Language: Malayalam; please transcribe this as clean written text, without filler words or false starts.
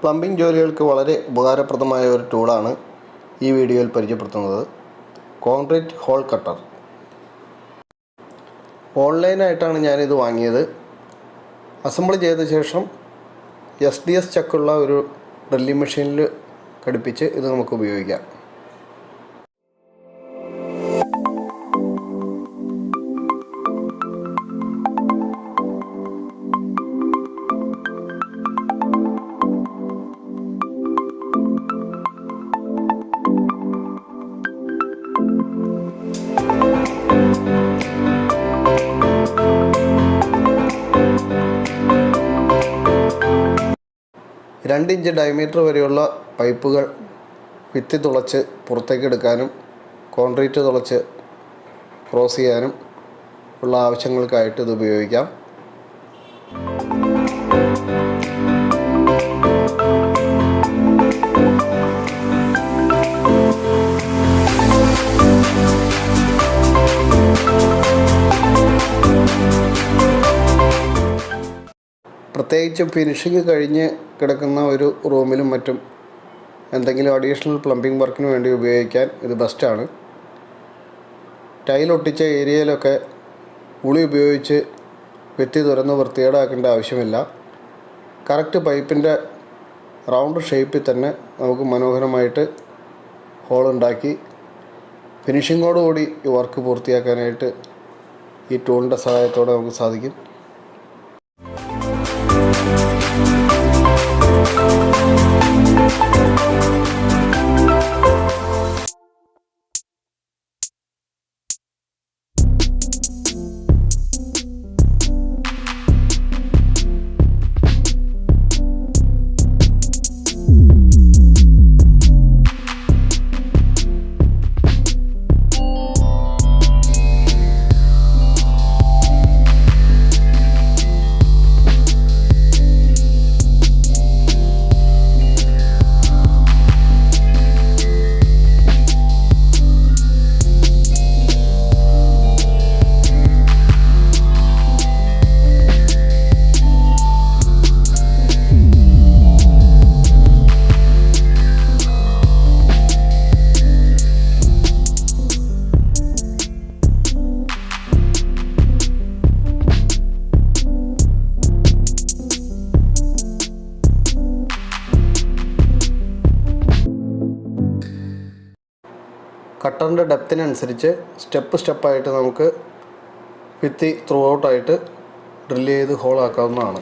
പ്ലംബിംഗ് ജോലികൾക്ക് വളരെ ഉപകാരപ്രദമായ ഒരു ടൂളാണ് ഈ വീഡിയോയിൽ പരിചയപ്പെടുത്തുന്നത്. Concrete whole cutter. ഓൺലൈനായിട്ടാണ് ഞാനിത് വാങ്ങിയത്. അസംബിൾ ചെയ്ത ശേഷം SDS ചക്കുള്ള ഒരു ഡ്രില്ലിംഗ് മെഷീനിൽ ഘടിപ്പിച്ച് ഇത് നമുക്ക് ഉപയോഗിക്കാം. രണ്ട് ഇഞ്ച് ഡയമീറ്റർ വരെയുള്ള പൈപ്പുകൾ ഭിത്തി തുളച്ച് പുറത്തേക്ക് എടുക്കാനും കോൺക്രീറ്റ് തുളച്ച് ക്രോസ് ചെയ്യാനും ഉള്ള ആവശ്യങ്ങൾക്കായിട്ട് ഇത് ഉപയോഗിക്കാം. പ്രത്യേകിച്ചും ഫിനിഷിങ് കഴിഞ്ഞ് കിടക്കുന്ന ഒരു റൂമിലും മറ്റും എന്തെങ്കിലും അഡീഷണൽ പ്ലംബിംഗ് വർക്കിന് വേണ്ടി ഉപയോഗിക്കാൻ ഇത് ബെസ്റ്റാണ്. ടൈലൊട്ടിച്ച ഏരിയയിലൊക്കെ ഉളി ഉപയോഗിച്ച് ഭിത്തി തുറന്ന് വൃത്തികേടാക്കേണ്ട ആവശ്യമില്ല. കറക്റ്റ് പൈപ്പിൻ്റെ റൗണ്ട് ഷേപ്പിൽ തന്നെ നമുക്ക് മനോഹരമായിട്ട് ഹോളുണ്ടാക്കി ഫിനിഷിങ്ങോടുകൂടി ഈ വർക്ക് പൂർത്തിയാക്കാനായിട്ട് ഈ ടൂളിൻ്റെ സഹായത്തോടെ നമുക്ക് സാധിക്കും. കട്ടറിൻ്റെ ഡെപ്തിനനുസരിച്ച് സ്റ്റെപ്പായിട്ട് നമുക്ക് ഭിത്തി ത്രൂ ഔട്ടായിട്ട് ഡ്രില്ല് ചെയ്ത് ഹോളാക്കാവുന്നതാണ്.